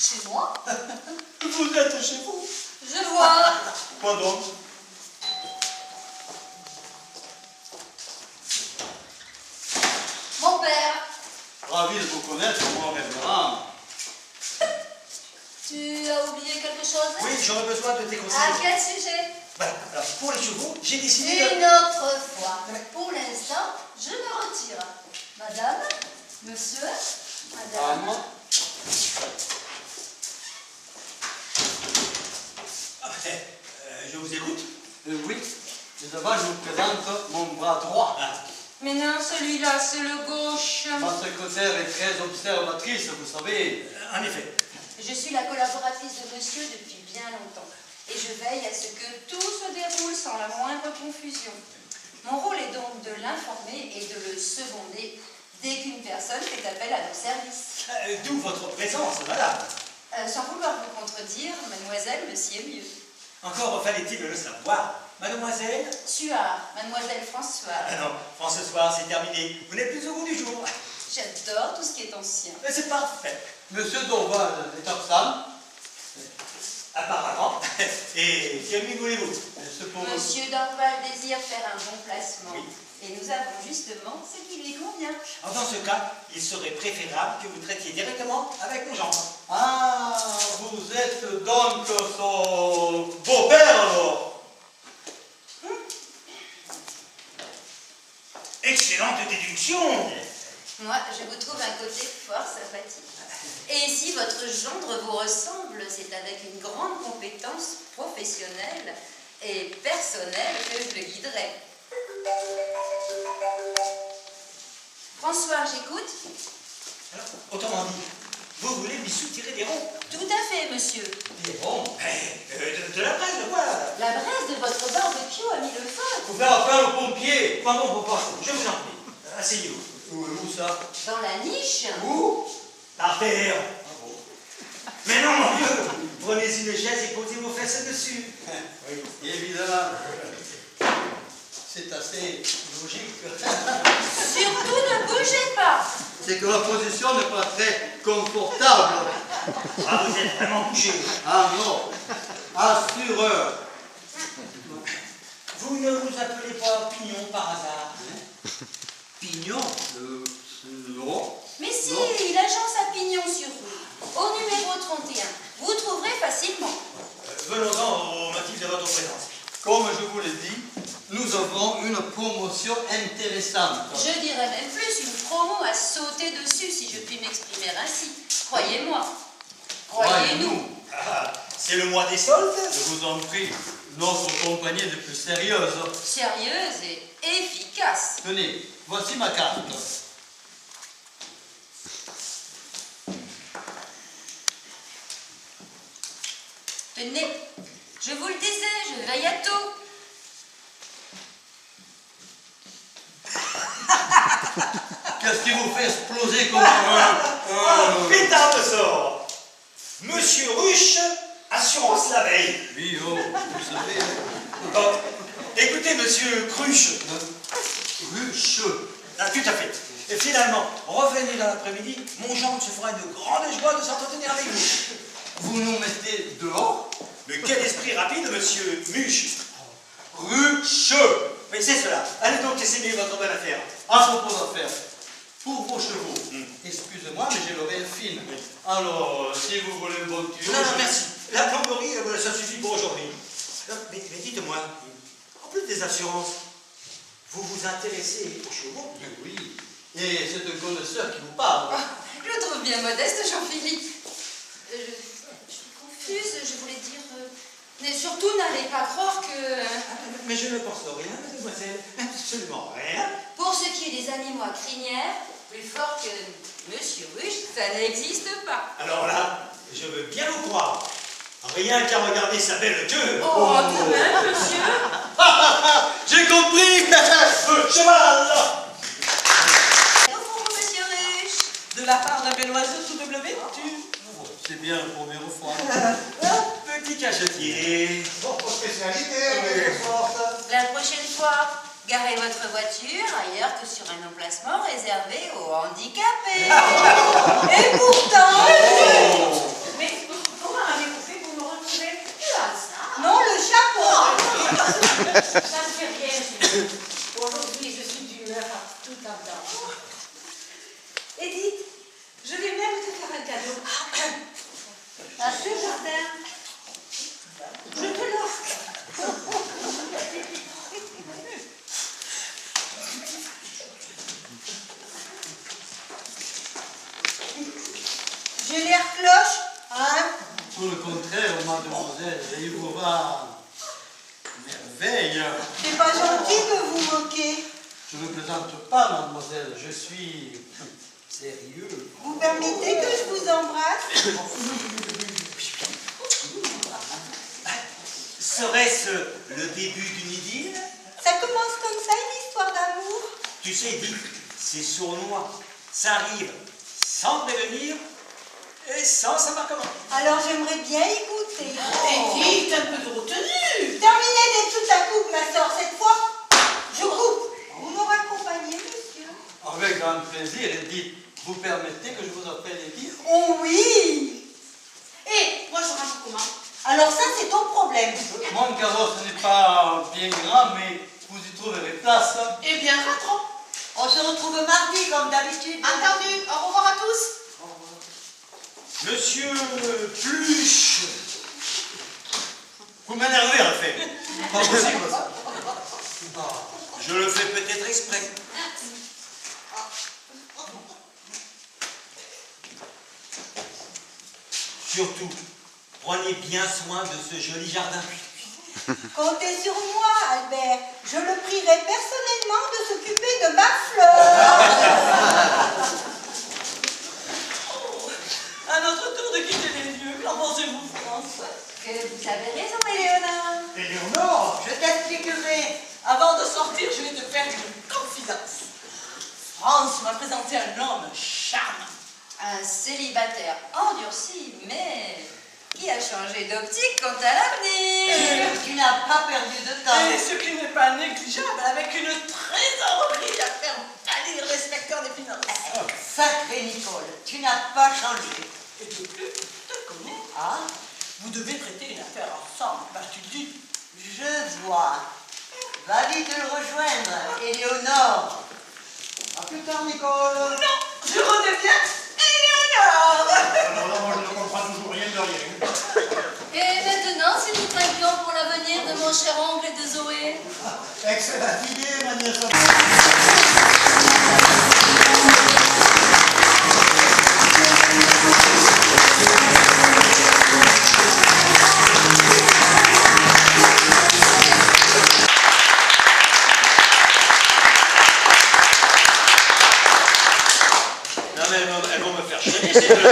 Chez moi? Vous êtes chez vous? Je vois. Quoi donc? Mon père. Ravi de vous connaître, mon révérend. Tu as oublié quelque chose? Oui, j'aurais besoin de tes conseils. À quel sujet? Voilà. Alors, pour les chevaux, j'ai décidé de... Une autre fois. Pour l'instant, je me retire. Madame, monsieur, madame. Ah, je vous écoute. Oui, mais d'abord je vous présente mon bras droit. Mais non, celui-là, c'est le gauche. Ma secrétaire est très observatrice, vous savez. En effet. Je suis la collaboratrice de monsieur depuis bien longtemps. Et je veille à ce que tout se déroule sans la moindre confusion. Mon rôle est donc de l'informer et de le seconder dès qu'une personne fait appel à nos services. D'où votre présence, madame. Sans vouloir vous contredire, mademoiselle me sied mieux. Encore fallait-il le savoir. Mademoiselle? Suard, mademoiselle Françoise. Ah non, ce soir, c'est terminé. Vous n'êtes plus au goût du jour. J'adore tout ce qui est ancien. Mais c'est parfait. Monsieur Dorval est absent. Apparemment. Et que lui voulez-vous? C'est pour... Monsieur Dorval désire faire un bon placement. Oui. Et nous avons justement ce qui lui convient. Alors, dans ce cas, il serait préférable que vous traitiez directement avec mon gendre. Ah, vous êtes donc son beau-père alors? Excellente déduction. Moi, je vous trouve un côté fort sympathique. Et si votre gendre vous ressemble, c'est avec une grande compétence professionnelle et personnelle que je le guiderai. François, j'écoute. Alors, autrement dit, vous voulez lui soutirer des ronds? Tout à fait, monsieur. Des ronds? De la braise, voilà. La braise de votre barbecue a mis le feu. Faut faire appel aux pompiers. Pardon, papa, je vous en prie. Asseyez-vous. Où ça? Dans la niche. Où? Par terre. Ah bon? Mais non, mon Dieu. Prenez une chaise et posez vos fesses dessus. Oui, évidemment. C'est assez logique. Surtout ne bougez pas. C'est que la position n'est pas très confortable. Ah, vous êtes vraiment couché. Ah non, assureur. Vous ne vous appelez pas Pignon par hasard? Pignon? Non. Mais si, Non. il agence à Pignon sur rue, au numéro 31. Vous trouverez facilement. Venons-en au motif de votre présence. Comme je vous l'ai dit, nous avons une promotion intéressante. Je dirais même plus, une promo à sauter dessus, si je puis m'exprimer ainsi. Croyez-moi. Croyez-nous. Ah, c'est le mois des soldes? Je vous en prie, notre compagnie est de plus sérieuse. Sérieuse et efficace. Tenez, voici ma carte. Tenez, je vous le disais, je veille à tout. Qu'est-ce qui vous fait exploser comme un... Pétard de sort. Monsieur Ruche, assurance la veille. Oui, oh, vous savez... Bon, écoutez, monsieur Cruche. Ruche. Ah, tout à fait. Et finalement, revenez dans l'après-midi, mon gendre se fera une grande joie de s'entretenir avec vous. Vous nous mettez dehors? Mais quel esprit rapide, monsieur Muche. Ruche. Mais c'est cela. Allez donc essayer votre bonne affaire. À propos d'affaires, pour vos chevaux, excusez-moi, mais j'ai l'oreille fine. Alors, si vous voulez une bonne tuyau... Non, non, merci. La plomberie, ça suffit pour aujourd'hui. Mais dites-moi, en plus des assurances, vous vous intéressez aux chevaux? Oui, et c'est un connaisseur qui vous parle. Je le trouve bien modeste, Jean-Philippe. Je suis confuse, je voulais dire... mais surtout, n'allez pas croire que... Mais je ne pense rien, mademoiselle. Absolument rien. Pour ce qui est des animaux à crinière, plus fort que Monsieur Ruche, ça n'existe pas. Alors là, je veux bien vous croire. Rien qu'à regarder sa belle queue. Oh, tout de même, monsieur. J'ai compris. Cheval. Au fond, Monsieur Ruche. De la part d'un Benoît tout W, C'est bien la première fois. Petit cachetier. Votre spécialité, La prochaine fois, garez votre voiture ailleurs que sur un emplacement réservé aux handicapés. Et pourtant, mais Ça ne fait rien, Julie. Aujourd'hui, je suis d'humeur à tout entendre. Edith, je vais même te faire un cadeau. À ce jardin, je te l'offre. J'ai l'air cloche, hein? Tout le contraire, mademoiselle, il vous va merveille. C'est pas gentil de vous moquer. Je ne plaisante pas, mademoiselle, je suis sérieux. Vous permettez que je vous embrasse? Serait-ce le début d'une idylle? Ça commence comme ça, une histoire d'amour? Tu sais, Edith, c'est sournois. Ça arrive sans prévenir et sans savoir comment. Alors j'aimerais bien y goûter. Edith, un peu de retenue. Terminez d'être tout à coupe, ma soeur, cette fois, je coupe. Vous me raccompagnez, monsieur? Avec grand plaisir, Edith. Vous permettez que je vous appelle Edith? Oh oui! Et moi, je range comment? Alors ça, c'est ton problème. Mon carrosse n'est pas bien grand, mais vous y trouverez place. Eh bien, rentrons. On se retrouve mardi, comme d'habitude. Entendu. Au revoir à tous. Monsieur Pluche, vous m'énervez en fait. Pas possible. Je le fais peut-être exprès. Surtout, prenez bien soin de ce joli jardin. Comptez sur moi, Albert. Je le prierai personnellement de s'occuper de ma fleur. À notre tour de quitter les lieux, qu'en pensez-vous, France? Que vous avez raison, Éléonore. Éléonore, Je t'expliquerai. Avant de sortir, je vais te faire une confidence. France m'a présenté un homme charmant. Un célibataire endurci, mais qui a changé d'optique quant à l'avenir. Tu n'as pas perdu de Et temps. ce qui n'est pas négligeable, avec une trésorerie à faire pâlir l'inspecteur des finances. Sacré Nicole, tu n'as pas changé. Et de plus, je te connais. Ah, Vous devez traiter une affaire ensemble, parce que tu dis. je vois. Va vite le rejoindre, Éléonore. à plus tard, Nicole. Non, je redeviens Éléonore. Alors là, moi, je ne comprends toujours rien de rien. Et maintenant, si nous trinquions pour l'avenir de mon cher oncle et de Zoé. Excellente idée, ma nièce. Non mais elles vont me faire chier. ces deux.